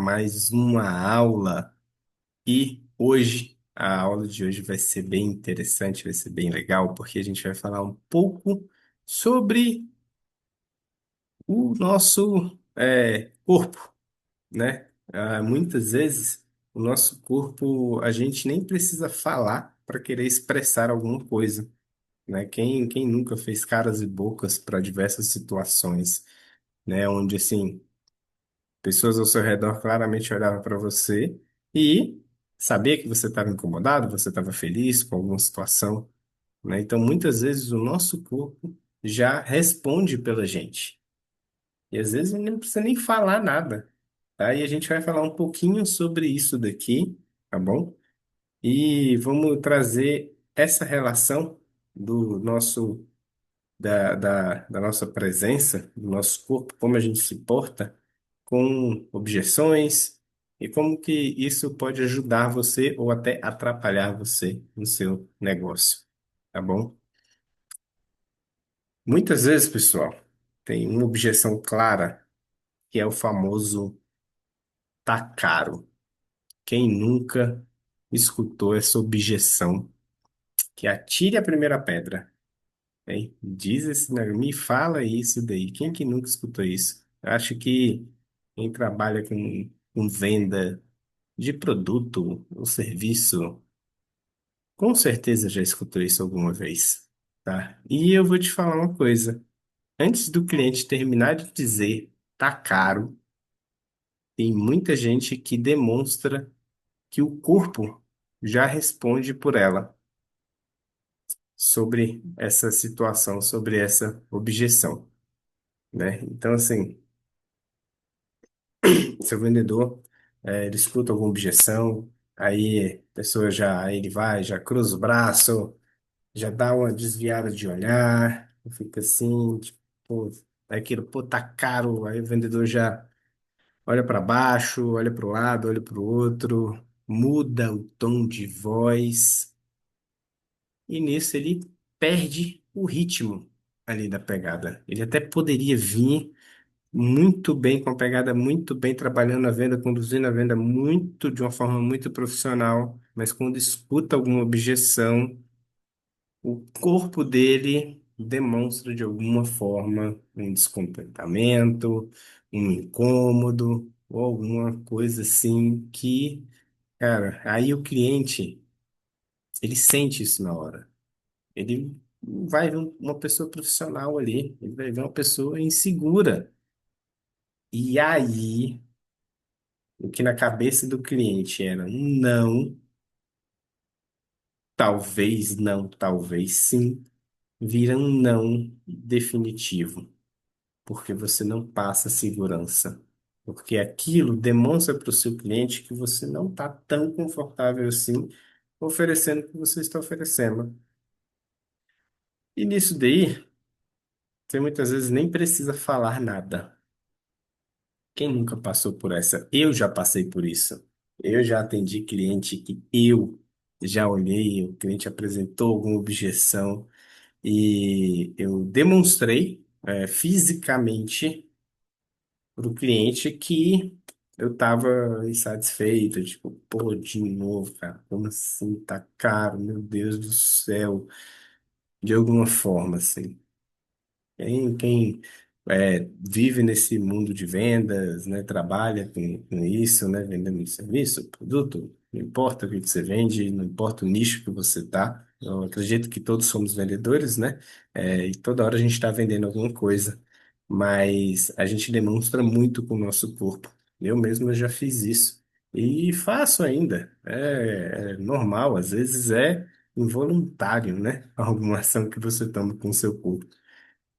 Mais uma aula e hoje a aula de hoje vai ser bem interessante, vai ser bem legal, porque a gente vai falar um pouco sobre o nosso corpo, né? Muitas vezes o nosso corpo a gente nem precisa falar para querer expressar alguma coisa, né? Quem nunca fez caras e bocas para diversas situações, né? Onde assim pessoas ao seu redor claramente olhavam para você e sabia que você estava incomodado, você estava feliz com alguma situação, né? Então, muitas vezes o nosso corpo já responde pela gente. E às vezes ele não precisa nem falar nada, tá? E a gente vai falar um pouquinho sobre isso daqui, tá bom? E vamos trazer essa relação do nosso da nossa presença, do nosso corpo, como a gente se porta com objeções e como que isso pode ajudar você ou até atrapalhar você no seu negócio, tá bom? Muitas vezes, pessoal, tem uma objeção clara que é o famoso tá caro. Quem nunca escutou essa objeção? Que atire a primeira pedra, hein? Diz esse, me fala isso daí. Quem que nunca escutou isso? Eu acho que quem trabalha com venda de produto ou serviço, com certeza já escutou isso alguma vez, tá? E eu vou te falar uma coisa. Antes do cliente terminar de dizer tá caro, tem muita gente que demonstra que o corpo já responde por ela sobre essa situação, sobre essa objeção, né? Então, assim, seu vendedor, ele escuta alguma objeção, aí a pessoa já, aí ele vai, já cruza o braço, já dá uma desviada de olhar, fica assim, tipo, pô, é aquilo, pô, tá caro, aí o vendedor já olha para baixo, olha para o lado, olha para o outro, muda o tom de voz, e nisso ele perde o ritmo ali da pegada. Ele até poderia vir muito bem, com a pegada muito bem, trabalhando a venda, conduzindo a venda muito, de uma forma muito profissional, mas quando escuta alguma objeção, o corpo dele demonstra de alguma forma um descontentamento, um incômodo ou alguma coisa assim que, cara, aí o cliente, ele sente isso na hora. Ele não vai ver uma pessoa profissional ali, ele vai ver uma pessoa insegura. E aí, o que na cabeça do cliente era um não, talvez não, talvez sim, vira um não definitivo. Porque você não passa segurança. Porque aquilo demonstra para o seu cliente que você não está tão confortável assim oferecendo o que você está oferecendo. E nisso daí, você muitas vezes nem precisa falar nada. Quem nunca passou por essa? Eu já passei por isso. Eu já atendi cliente que eu já olhei, o cliente apresentou alguma objeção e eu demonstrei fisicamente para o cliente que eu tava insatisfeito, tipo, pô, de novo, cara, como assim? Tá caro, meu Deus do céu, de alguma forma, assim. Quem vive nesse mundo de vendas, né, trabalha com isso, né, vendendo serviço, produto, não importa o que você vende, não importa o nicho que você tá. Eu acredito que todos somos vendedores, né? E toda hora a gente está vendendo alguma coisa, mas a gente demonstra muito com o nosso corpo. Eu mesmo já fiz isso e faço ainda. É normal, às vezes é involuntário, né? Alguma ação que você toma com o seu corpo.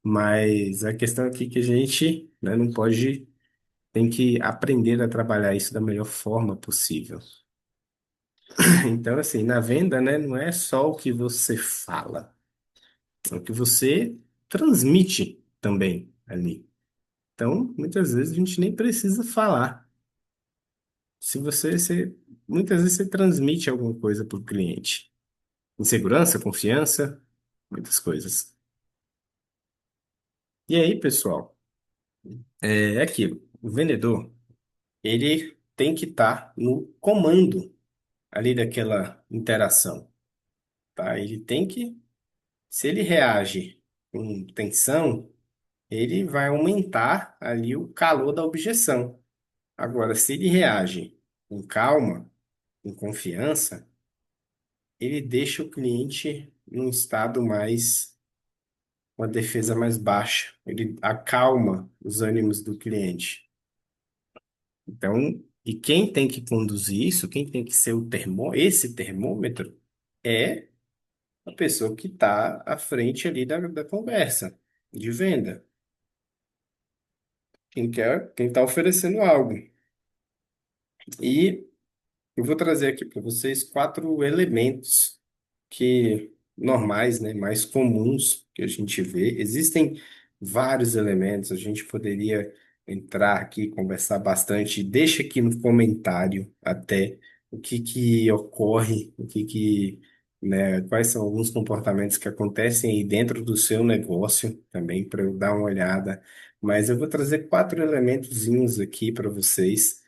Mas a questão aqui é que a gente, né, não pode, tem que aprender a trabalhar isso da melhor forma possível. Então, assim, na venda, né, não é só o que você fala, é o que você transmite também ali. Então, muitas vezes a gente nem precisa falar. Se muitas vezes você transmite alguma coisa para o cliente. Insegurança, confiança, muitas coisas. E aí, pessoal, é aquilo. O vendedor ele tem que estar no comando ali daquela interação, tá? Ele tem que, se ele reage com tensão, ele vai aumentar ali o calor da objeção. Agora, se ele reage com calma, com confiança, ele deixa o cliente num estado mais, uma defesa mais baixa. Ele acalma os ânimos do cliente. Então, e quem tem que conduzir isso, quem tem que ser esse termômetro, é a pessoa que está à frente ali da conversa de venda. Quem está oferecendo algo. E eu vou trazer aqui para vocês quatro elementos que normais, né, mais comuns que a gente vê. Existem vários elementos, a gente poderia entrar aqui, conversar bastante. Deixa aqui no comentário até o que que ocorre, né, quais são alguns comportamentos que acontecem aí dentro do seu negócio também para eu dar uma olhada. Mas eu vou trazer quatro elementozinhos aqui para vocês.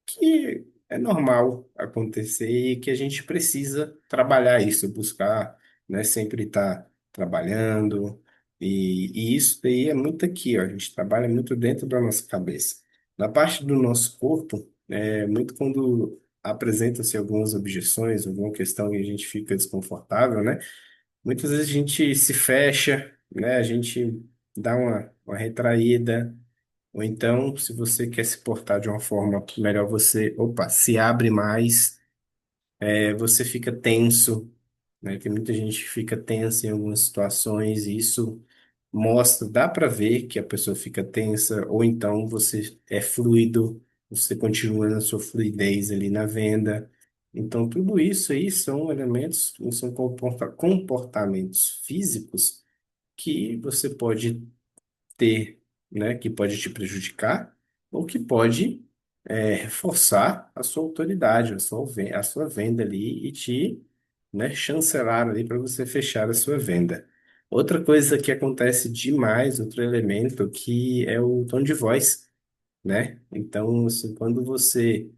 Que é normal acontecer e que a gente precisa trabalhar isso, buscar, né, sempre estar trabalhando. E isso daí é muito aqui, ó, a gente trabalha muito dentro da nossa cabeça. Na parte do nosso corpo, é muito quando apresentam-se algumas objeções, alguma questão e a gente fica desconfortável, né? Muitas vezes a gente se fecha, né? A gente dá uma retraída, ou então, se você quer se portar de uma forma melhor, você, opa, se abre mais, você fica tenso, né? Tem muita gente que fica tensa em algumas situações, e isso mostra, dá para ver que a pessoa fica tensa, ou então você é fluido, você continua na sua fluidez ali na venda. Então, tudo isso aí são elementos, são comportamentos físicos que você pode ter, né, que pode te prejudicar ou que pode reforçar a sua autoridade, a sua venda ali e te, né, chancelar ali para você fechar a sua venda. Outra coisa que acontece demais, outro elemento, que é o tom de voz, né? Então, assim, quando você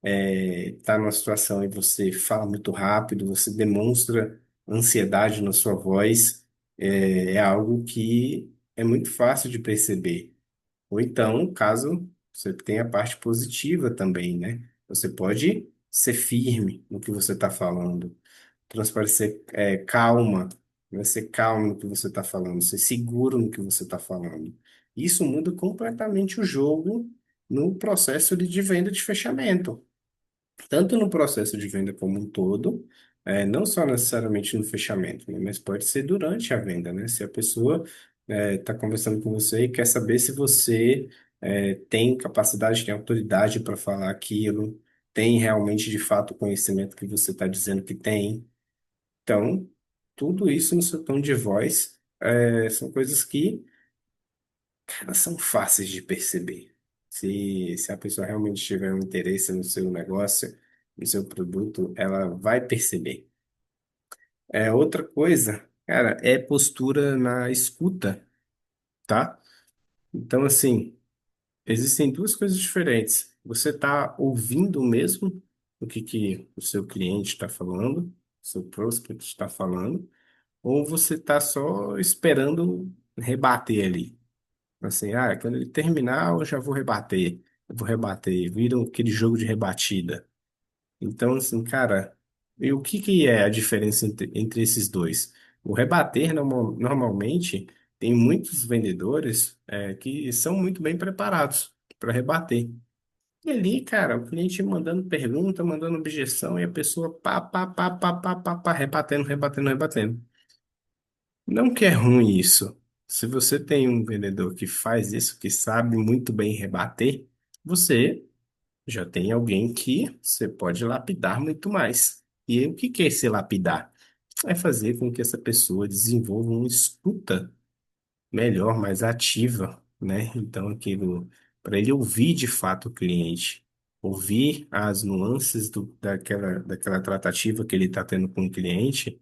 está numa situação e você fala muito rápido, você demonstra ansiedade na sua voz, é algo que é muito fácil de perceber. Ou então, caso você tenha a parte positiva também, né? Você pode ser firme no que você está falando, transparecer calma, né? Ser calmo no que você está falando, ser seguro no que você está falando. Isso muda completamente o jogo no processo de venda de fechamento, tanto no processo de venda como um todo, não só necessariamente no fechamento, né, mas pode ser durante a venda, né? Se a pessoa está conversando com você e quer saber se você tem capacidade, tem autoridade para falar aquilo, tem realmente de fato o conhecimento que você está dizendo que tem. Então, tudo isso no seu tom de voz são coisas que, cara, são fáceis de perceber. Se a pessoa realmente tiver um interesse no seu negócio, no seu produto, ela vai perceber. Outra coisa, cara, é postura na escuta, tá? Então, assim, existem duas coisas diferentes. Você está ouvindo mesmo que o seu cliente está falando, o seu prospect está falando, ou você está só esperando rebater ali. Assim, quando ele terminar, eu já vou rebater. Eu vou rebater. Vira aquele jogo de rebatida. Então, assim, cara, e o que que é a diferença entre esses dois? O rebater, normalmente, tem muitos vendedores que são muito bem preparados para rebater. E ali, cara, o cliente mandando pergunta, mandando objeção, e a pessoa pá, pá, pá, pá, pá, pá, pá, rebatendo, rebatendo, rebatendo. Não que é ruim isso. Se você tem um vendedor que faz isso, que sabe muito bem rebater, você já tem alguém que você pode lapidar muito mais. E o que que é esse lapidar? É fazer com que essa pessoa desenvolva uma escuta melhor, mais ativa, né? Então, aquilo, para ele ouvir de fato o cliente, ouvir as nuances daquela tratativa que ele está tendo com o cliente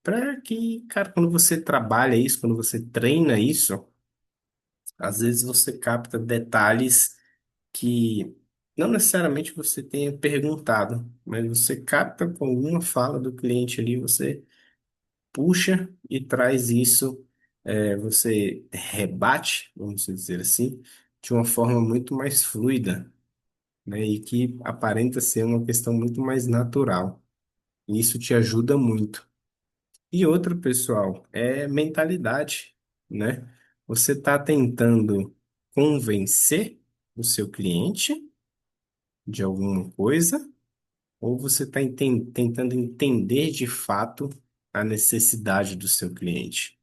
para que, cara, quando você trabalha isso, quando você treina isso, às vezes você capta detalhes que não necessariamente você tenha perguntado, mas você capta com alguma fala do cliente ali, você puxa e traz isso, você rebate, vamos dizer assim, de uma forma muito mais fluida, né? E que aparenta ser uma questão muito mais natural. E isso te ajuda muito. E outra, pessoal, é mentalidade, né? Você está tentando convencer o seu cliente de alguma coisa, ou você está tentando entender de fato a necessidade do seu cliente?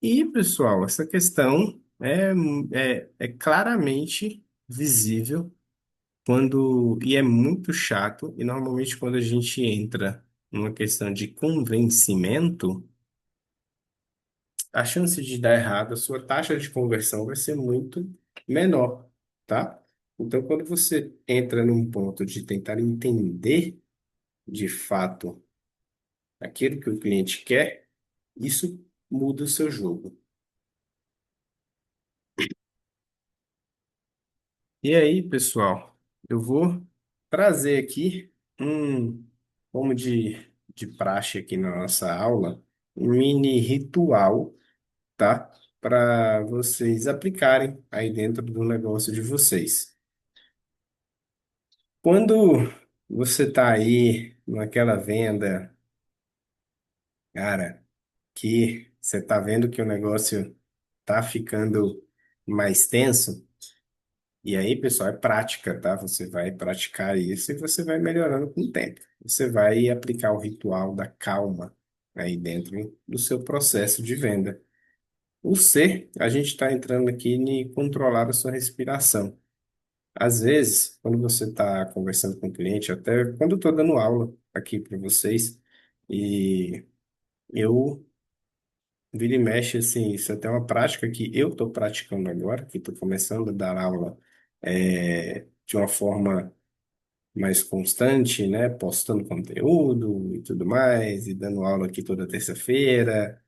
E, pessoal, essa questão é claramente visível e é muito chato, e normalmente quando a gente entra numa questão de convencimento, a chance de dar errado, a sua taxa de conversão vai ser muito menor, tá? Então, quando você entra num ponto de tentar entender de fato aquilo que o cliente quer, isso muda o seu jogo. E aí, pessoal, eu vou trazer aqui um, como de praxe aqui na nossa aula, um mini ritual, tá? Para vocês aplicarem aí dentro do negócio de vocês. Quando você está aí naquela venda, cara, que você está vendo que o negócio tá ficando mais tenso, e aí, pessoal, é prática, tá? Você vai praticar isso e você vai melhorando com o tempo. Você vai aplicar o ritual da calma aí dentro do seu processo de venda. O C, a gente está entrando aqui em controlar a sua respiração. Às vezes, quando você está conversando com o cliente, até quando eu estou dando aula aqui para vocês, e eu vira e mexe, assim, isso é até uma prática que eu estou praticando agora, que estou começando a dar aula de uma forma mais constante, né? Postando conteúdo e tudo mais, e dando aula aqui toda terça-feira.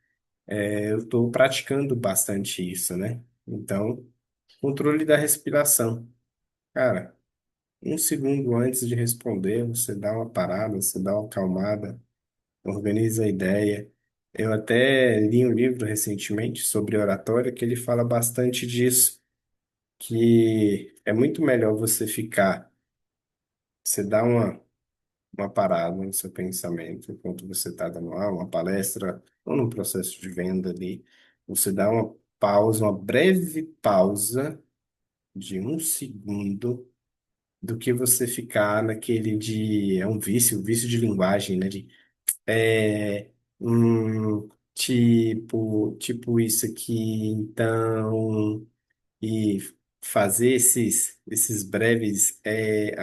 Eu estou praticando bastante isso, né? Então, controle da respiração. Cara, um segundo antes de responder, você dá uma parada, você dá uma acalmada, organiza a ideia. Eu até li um livro recentemente sobre oratória que ele fala bastante disso, que é muito melhor você dá uma parada no seu pensamento enquanto você está dando aula, uma palestra ou num processo de venda ali, você dá uma pausa, uma breve pausa de um segundo do que você ficar naquele é um vício de linguagem, né? É, tipo isso aqui, então, e fazer esses breves é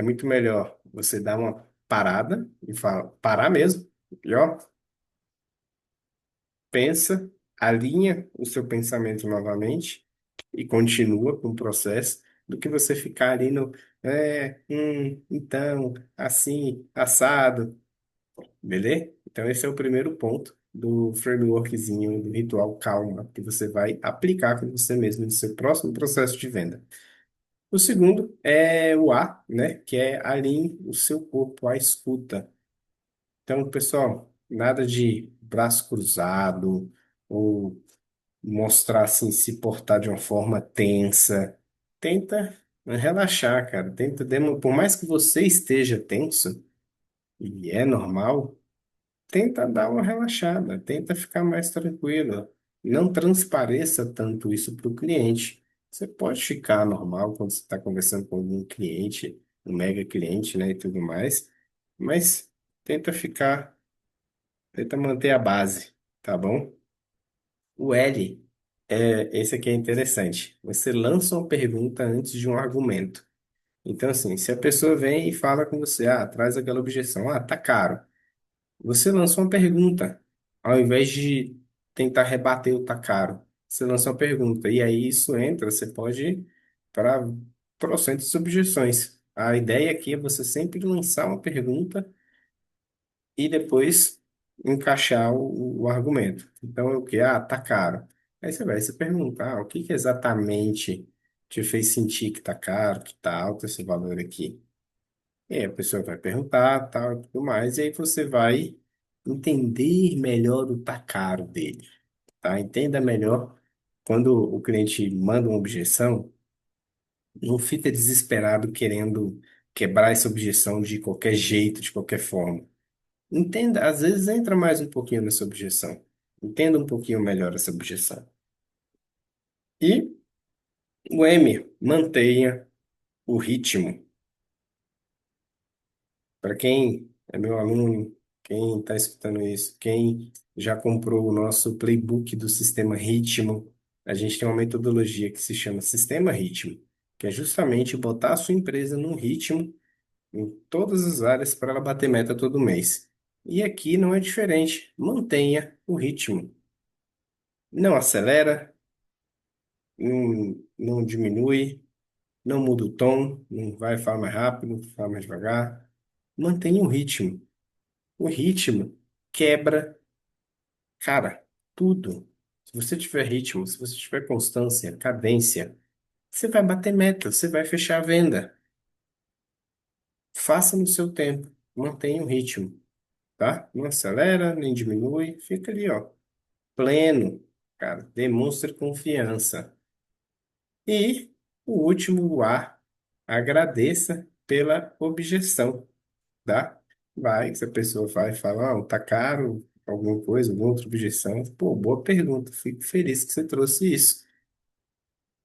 muito melhor você dar uma parada e fala, parar mesmo, e ó, pensa, alinha o seu pensamento novamente e continua com o processo, do que você ficar ali então, assim, assado. Beleza? Então, esse é o primeiro ponto do frameworkzinho, do ritual calma, que você vai aplicar com você mesmo no seu próximo processo de venda. O segundo é o A, né? Que é alinhe o seu corpo à escuta. Então, pessoal, nada de braço cruzado ou mostrar assim, se portar de uma forma tensa. Tenta relaxar, cara. Por mais que você esteja tenso, e é normal, tenta dar uma relaxada, tenta ficar mais tranquilo. Não transpareça tanto isso para o cliente. Você pode ficar normal quando você está conversando com algum cliente, um mega cliente, né, e tudo mais, mas tenta ficar, tenta manter a base, tá bom? O L, esse aqui é interessante. Você lança uma pergunta antes de um argumento. Então, assim, se a pessoa vem e fala com você, traz aquela objeção, tá caro. Você lança uma pergunta, ao invés de tentar rebater o tá caro. Você lança uma pergunta, e aí isso entra, você pode ir para trocentas objeções. A ideia aqui é você sempre lançar uma pergunta e depois encaixar o argumento. Então, é o que? Tá caro. Aí você vai se perguntar, o que que exatamente te fez sentir que tá caro, que tá alto esse valor aqui? E aí a pessoa vai perguntar, tal, e tudo mais, e aí você vai entender melhor o tá caro dele, tá? Entenda melhor quando o cliente manda uma objeção, não fica desesperado querendo quebrar essa objeção de qualquer jeito, de qualquer forma. Entenda, às vezes entra mais um pouquinho nessa objeção. Entenda um pouquinho melhor essa objeção. E o M, mantenha o ritmo. Para quem é meu aluno, quem está escutando isso, quem já comprou o nosso playbook do sistema Ritmo, a gente tem uma metodologia que se chama Sistema Ritmo, que é justamente botar a sua empresa num ritmo em todas as áreas para ela bater meta todo mês. E aqui não é diferente. Mantenha o ritmo. Não acelera, não diminui, não muda o tom, não vai falar mais rápido, fala mais devagar. Mantenha o ritmo. O ritmo quebra, cara, tudo. Se você tiver ritmo, se você tiver constância, cadência, você vai bater meta, você vai fechar a venda. Faça no seu tempo, mantenha o ritmo, tá? Não acelera, nem diminui, fica ali, ó, pleno, cara, demonstre confiança. E o último, o A, agradeça pela objeção, tá? Vai, se a pessoa vai falar, tá caro, alguma coisa, alguma outra objeção, pô, boa pergunta, fico feliz que você trouxe isso.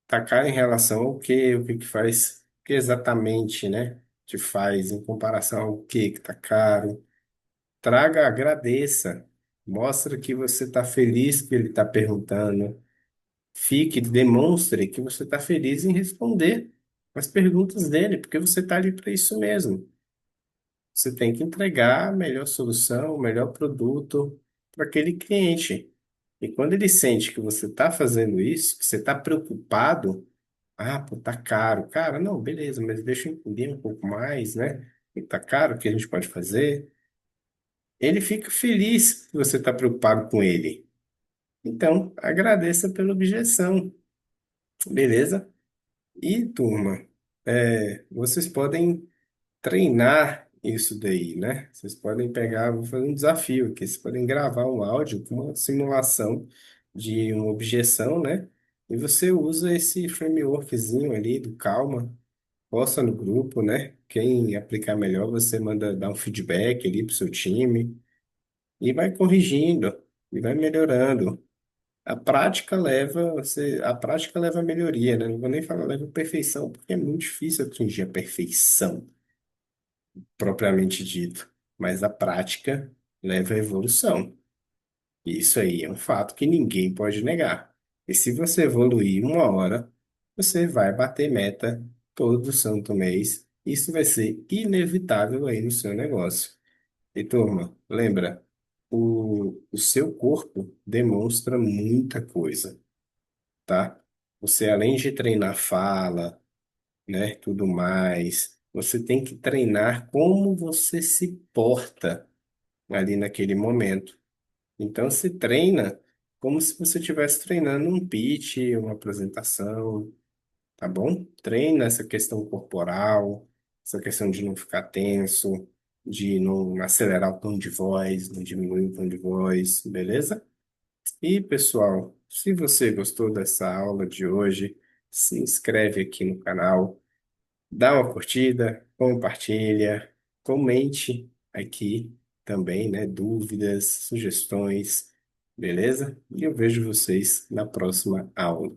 Tá caro em relação ao quê? O que que faz, o que exatamente, né, te faz em comparação ao que tá caro? Traga, agradeça, mostra que você está feliz que ele está perguntando. Fique, demonstre que você está feliz em responder as perguntas dele, porque você está ali para isso mesmo. Você tem que entregar a melhor solução, o melhor produto para aquele cliente. E quando ele sente que você está fazendo isso, que você está preocupado, ah, pô, tá caro. Cara, não, beleza, mas deixa eu entender um pouco mais, né? E tá caro, o que a gente pode fazer? Ele fica feliz que você está preocupado com ele. Então, agradeça pela objeção, beleza? E, turma, vocês podem treinar isso daí, né? Vocês podem pegar, vou fazer um desafio aqui, vocês podem gravar um áudio com uma simulação de uma objeção, né? E você usa esse frameworkzinho ali do Calma, posta no grupo, né? Quem aplicar melhor, você manda dar um feedback ali pro seu time e vai corrigindo e vai melhorando. A prática leva a melhoria, né? Não vou nem falar leva a perfeição, porque é muito difícil atingir a perfeição propriamente dito, mas a prática leva à evolução. Isso aí é um fato que ninguém pode negar. E se você evoluir uma hora, você vai bater meta todo santo mês. Isso vai ser inevitável aí no seu negócio. E turma, lembra, o seu corpo demonstra muita coisa, tá? Você, além de treinar fala, né, tudo mais, você tem que treinar como você se porta ali naquele momento. Então, se treina como se você estivesse treinando um pitch, uma apresentação, tá bom? Treina essa questão corporal, essa questão de não ficar tenso, de não acelerar o tom de voz, não diminuir o tom de voz, beleza? E, pessoal, se você gostou dessa aula de hoje, se inscreve aqui no canal, dá uma curtida, compartilha, comente aqui também, né? Dúvidas, sugestões, beleza? E eu vejo vocês na próxima aula.